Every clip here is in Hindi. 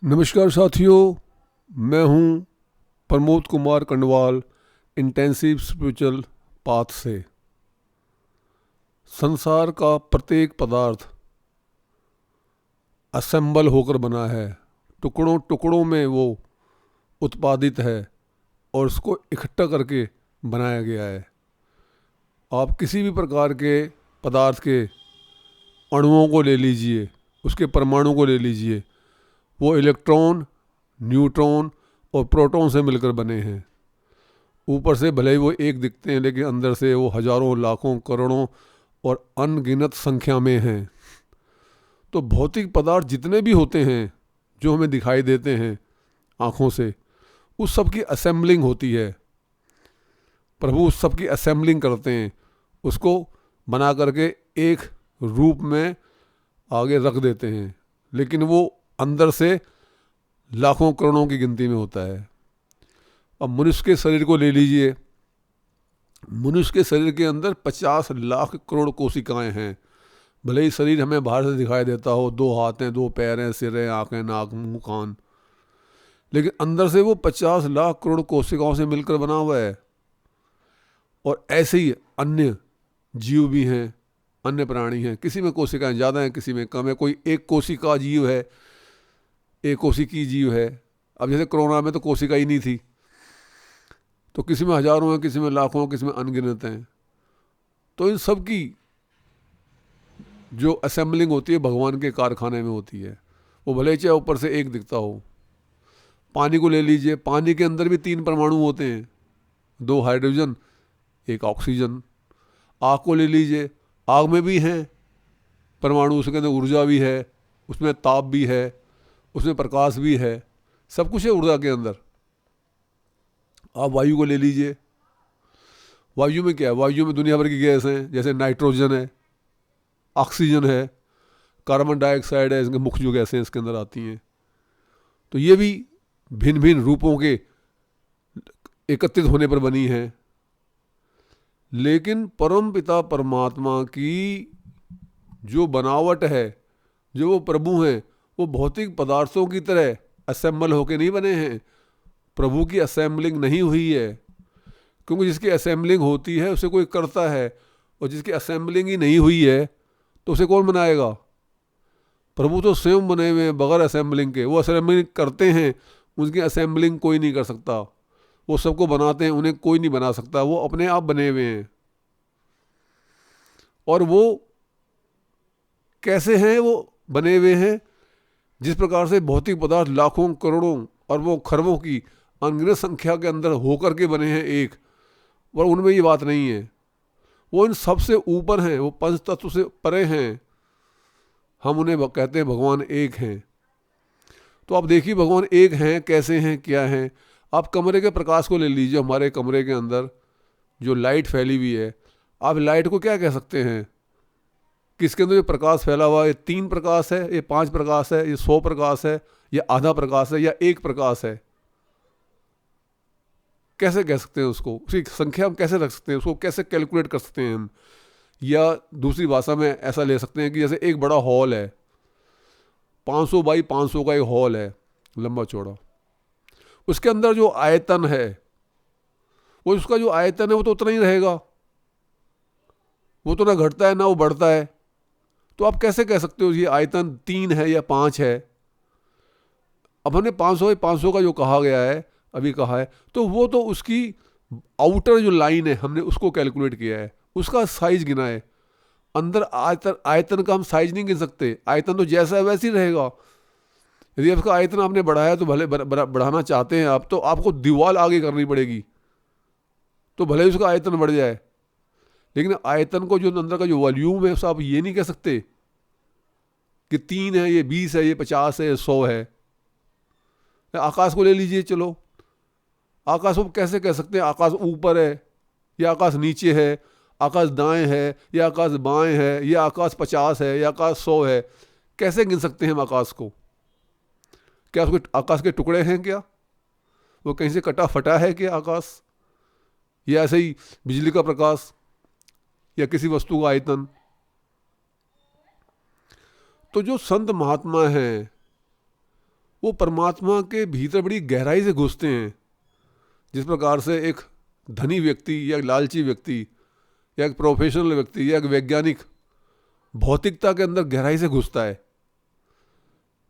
नमस्कार साथियों, मैं हूं Pramod Kumar Kandwal intensive spiritual path से। संसार का प्रत्येक पदार्थ असेंबल होकर बना है, टुकड़ों टुकड़ों में वो उत्पादित है और उसको इकट्ठा करके बनाया गया है। आप किसी भी प्रकार के पदार्थ के अणुओं को ले लीजिए, उसके परमाणु को ले लीजिए, वो इलेक्ट्रॉन, न्यूट्रॉन और प्रोटॉन से मिलकर बने हैं। ऊपर से भले ही वो एक दिखते हैं, लेकिन अंदर से वो हजारों, लाखों, करोड़ों और अनगिनत संख्या में हैं। तो भौतिक पदार्थ जितने भी होते हैं जो हमें दिखाई देते हैं आँखों से, उस सब की असेंबलिंग होती है। प्रभु उस सब की असेंबलिंग करते हैं, उसको बना करके एक रूप में आगे रख देते हैं, लेकिन वो अंदर से लाखों करोड़ों की गिनती में होता है। अब मनुष्य के शरीर को ले लीजिए। मनुष्य के शरीर के अंदर 50 लाख करोड़ कोशिकाएं हैं। भले ही शरीर हमें बाहर से दिखाई देता हो, 2 हाथ हैं, 2 पैर हैं, सिर हैं, आँखें, नाक, मुंह, कान, लेकिन अंदर से वो 50 लाख करोड़ कोशिकाओं से मिलकर बना हुआ है। और ऐसे ही अन्य जीव भी हैं, अन्य प्राणी हैं। किसी में कोशिकाएं ज़्यादा हैं, किसी में कम है। कोई एक कोशिका जीव है, एक कोशिकी जीव है। अब जैसे कोरोना में तो कोशिका ही नहीं थी, तो किसी में हजारों हैं, किसी में लाखों, किसी में अनगिनत हैं। तो इन सब की जो असेंबलिंग होती है भगवान के कारखाने में होती है। वो भले चाहे ऊपर से एक दिखता हो। पानी को ले लीजिए, पानी के अंदर भी 3 परमाणु होते हैं, 2 हाइड्रोजन, 1 ऑक्सीजन। आग को ले लीजिए, आग में भी हैं परमाणु, उसके अंदर ऊर्जा भी है, उसमें ताप भी है, उसमें प्रकाश भी है, सब कुछ है ऊर्जा के अंदर। आप वायु को ले लीजिए, वायु में क्या है? वायु में दुनिया भर की गैस हैं, जैसे नाइट्रोजन है, ऑक्सीजन है, कार्बन डाइऑक्साइड है, इसके मुख्य जो गैसें इसके अंदर आती हैं। तो ये भी भिन्न भिन्न रूपों के एकत्रित होने पर बनी है। लेकिन परम पिता परमात्मा की जो बनावट है, जो वो प्रभु हैं, वो भौतिक पदार्थों की तरह असेंबल होके नहीं बने हैं। प्रभु की असेंबलिंग नहीं हुई है, क्योंकि जिसकी असेंबलिंग होती है उसे कोई करता है, और जिसकी असेंबलिंग ही नहीं हुई है तो उसे कौन बनाएगा? प्रभु तो स्वयं बने हुए हैं बगैर असेंबलिंग के। वो असेंबलिंग करते हैं, उनकी असेंबलिंग कोई नहीं कर सकता। वो सबको बनाते हैं, उन्हें कोई नहीं बना सकता। वो अपने आप बने हुए हैं। और वो कैसे हैं? वो बने हुए हैं जिस प्रकार से भौतिक पदार्थ लाखों, करोड़ों और वो खरबों की अनगिनत संख्या के अंदर होकर के बने हैं एक, और उनमें ये बात नहीं है। वो इन सबसे ऊपर हैं, वो पंच तत्व से परे हैं। हम उन्हें कहते हैं भगवान एक हैं। तो आप देखिए भगवान एक हैं, कैसे हैं, क्या हैं। आप कमरे के प्रकाश को ले लीजिए। हमारे कमरे के अंदर जो लाइट फैली हुई है, आप लाइट को क्या कह सकते हैं? किसके अंदर जो प्रकाश फैला हुआ है, ये 3 प्रकाश है, ये 5 प्रकाश है, ये 100 प्रकाश है, या आधा प्रकाश है, या 1 प्रकाश है? कैसे कह सकते हैं उसको? उसकी संख्या हम कैसे रख सकते हैं? उसको कैसे कैलकुलेट कर सकते हैं हम? या दूसरी भाषा में ऐसा ले सकते हैं कि जैसे एक बड़ा हॉल है, 500 बाई 500 का एक हॉल है, लंबा चौड़ा। उसके अंदर जो आयतन है, वो उसका जो आयतन है वो तो उतना ही रहेगा। वो तो ना घटता है ना वो बढ़ता है। तो आप कैसे कह सकते हो ये आयतन 3 है या 5 है? अब हमने 500 का जो कहा गया है, अभी कहा है, तो वो तो उसकी आउटर जो लाइन है हमने उसको कैलकुलेट किया है, उसका साइज गिना है। अंदर आयतन, आयतन का हम साइज नहीं गिन सकते। आयतन तो जैसा है वैसे ही रहेगा। यदि आपका आयतन आपने बढ़ाया, तो भले बढ़ाना चाहते हैं आप, तो आपको दीवार आगे करनी पड़ेगी, तो भले ही उसका आयतन बढ़ जाए। लेकिन आयतन को जो अंदर का जो वॉल्यूम है, उसको आप ये नहीं कह सकते कि 3 है, ये 20 है, ये 50 है, ये 100 है। आकाश को ले लीजिए, चलो, आकाश को कैसे कह सकते हैं आकाश ऊपर है या आकाश नीचे है, आकाश दाएं है या आकाश बाएं है, या आकाश 50 है या आकाश 100 है? कैसे गिन सकते हैं हम आकाश को? क्या उसके आकाश के टुकड़े हैं क्या? वो कहीं से कटा फटा है क्या आकाश? या ऐसे ही बिजली का प्रकाश या किसी वस्तु का आयतन? तो जो संत महात्मा हैं वो परमात्मा के भीतर बड़ी गहराई से घुसते हैं। जिस प्रकार से एक धनी व्यक्ति या एक लालची व्यक्ति या एक प्रोफेशनल व्यक्ति या एक वैज्ञानिक भौतिकता के अंदर गहराई से घुसता है,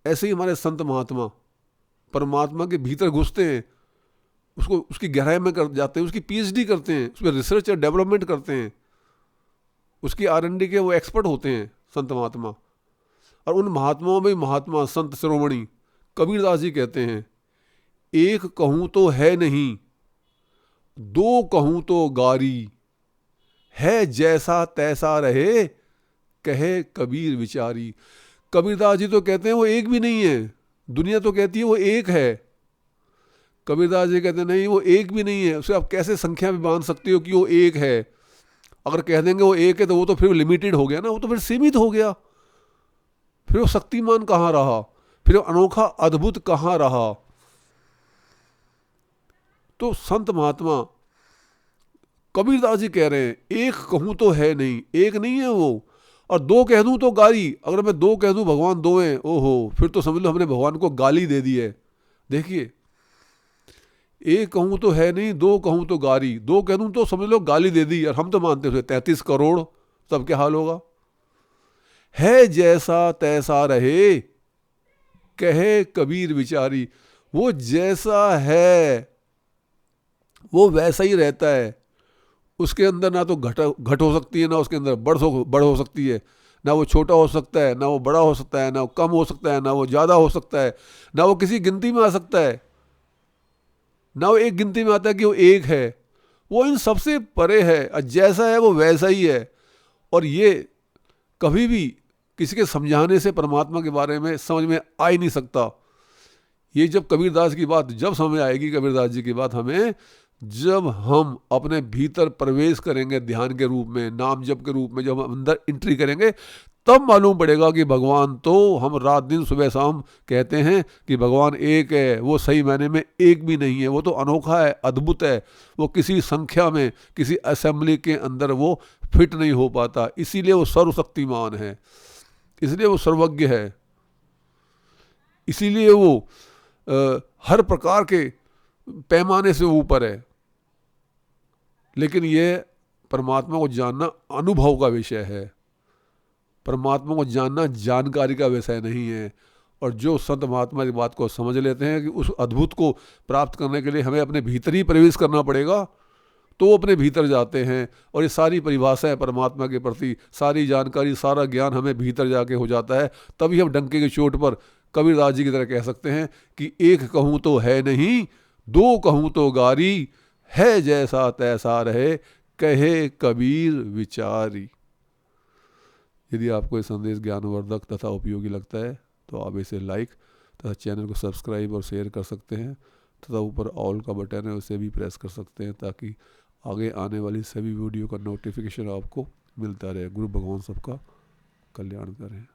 ऐसे ही हमारे संत महात्मा परमात्मा के भीतर घुसते हैं, उसको उसकी गहराई में कर जाते हैं, उसकी पीएचडी करते हैं, उसमें रिसर्च और डेवलपमेंट करते हैं, उसकी R&D के वो एक्सपर्ट होते हैं संत महात्मा। और उन महात्माओं में महात्मा संत शिरोमणि कबीरदास जी कहते हैं, एक कहूँ तो है नहीं, दो कहूँ तो गारी, है जैसा तैसा रहे, कहे कबीर विचारी। कबीरदास जी तो कहते हैं वो एक भी नहीं है, दुनिया तो कहती है वो एक है, कबीरदास जी कहते हैं नहीं वो एक भी नहीं है। उसे आप कैसे संख्या में बांध सकते हो कि वो एक है? अगर कह देंगे वो एक है तो वो तो फिर लिमिटेड हो गया ना, वो तो फिर सीमित हो गया, फिर वो शक्तिमान कहाँ रहा, फिर वो अनोखा अद्भुत कहाँ रहा। तो संत महात्मा कबीरदास जी कह रहे हैं एक कहूँ तो है नहीं, एक नहीं है वो, और दो कह दूँ तो गाली। अगर मैं दो कह दूँ भगवान दो हैं, ओहो, फिर तो समझ लो हमने भगवान को गाली दे दी है। देखिए, एक कहूँ तो है नहीं, दो कहूँ तो गाली, दो कह दूँ तो समझ लो गाली दे दी। और हम तो मानते थे 33 करोड़, तब क्या हाल होगा। है जैसा तैसा रहे, कहे कबीर विचारी। वो जैसा है वो वैसा ही रहता है, उसके अंदर ना तो घट हो सकती है, ना उसके अंदर बढ़ हो सकती है, ना वो छोटा हो सकता है, ना वो बड़ा हो सकता है, ना वो कम हो सकता है, ना वो ज़्यादा हो सकता है, ना वो किसी गिनती में आ सकता है, ना वो एक गिनती में आता है कि वो एक है। वो इन सबसे परे है, जैसा है वो वैसा ही है। और ये कभी भी किसी के समझाने से परमात्मा के बारे में समझ में आ ही नहीं सकता। ये जब कबीरदास की बात जब समझ आएगी, कबीरदास जी की बात हमें, जब हम अपने भीतर प्रवेश करेंगे ध्यान के रूप में, नाम जप के रूप में, जब हम अंदर एंट्री करेंगे, तब मालूम पड़ेगा कि भगवान तो हम रात दिन सुबह शाम कहते हैं कि भगवान एक है, वो सही मायने में एक भी नहीं है। वो तो अनोखा है, अद्भुत है, वो किसी संख्या में, किसी असेंबली के अंदर वो फिट नहीं हो पाता। इसीलिए वो सर्वशक्तिमान है, इसलिए वो सर्वज्ञ है, इसीलिए वो हर प्रकार के पैमाने से ऊपर है। लेकिन ये परमात्मा को जानना अनुभव का विषय है, परमात्मा को जानना जानकारी का विषय नहीं है। और जो संत महात्मा की बात को समझ लेते हैं कि उस अद्भुत को प्राप्त करने के लिए हमें अपने भीतर ही प्रवेश करना पड़ेगा, तो वो अपने भीतर जाते हैं। और ये सारी परिभाषाएं परमात्मा के प्रति, सारी जानकारी, सारा ज्ञान हमें भीतर जाके हो जाता है। तभी हम डंके की चोट पर कबीरदास जी की तरह कह सकते हैं कि एक कहूँ तो है नहीं, दो कहूँ तो गारी, है जैसा तैसा रहे, कहे कबीर विचारी। यदि आपको ये संदेश ज्ञानवर्धक तथा उपयोगी लगता है तो आप इसे लाइक तथा चैनल को सब्सक्राइब और शेयर कर सकते हैं, तथा ऊपर ऑल का बटन है उसे भी प्रेस कर सकते हैं, ताकि आगे आने वाली सभी वीडियो का नोटिफिकेशन आपको मिलता रहे। गुरु भगवान सबका कल्याण करें।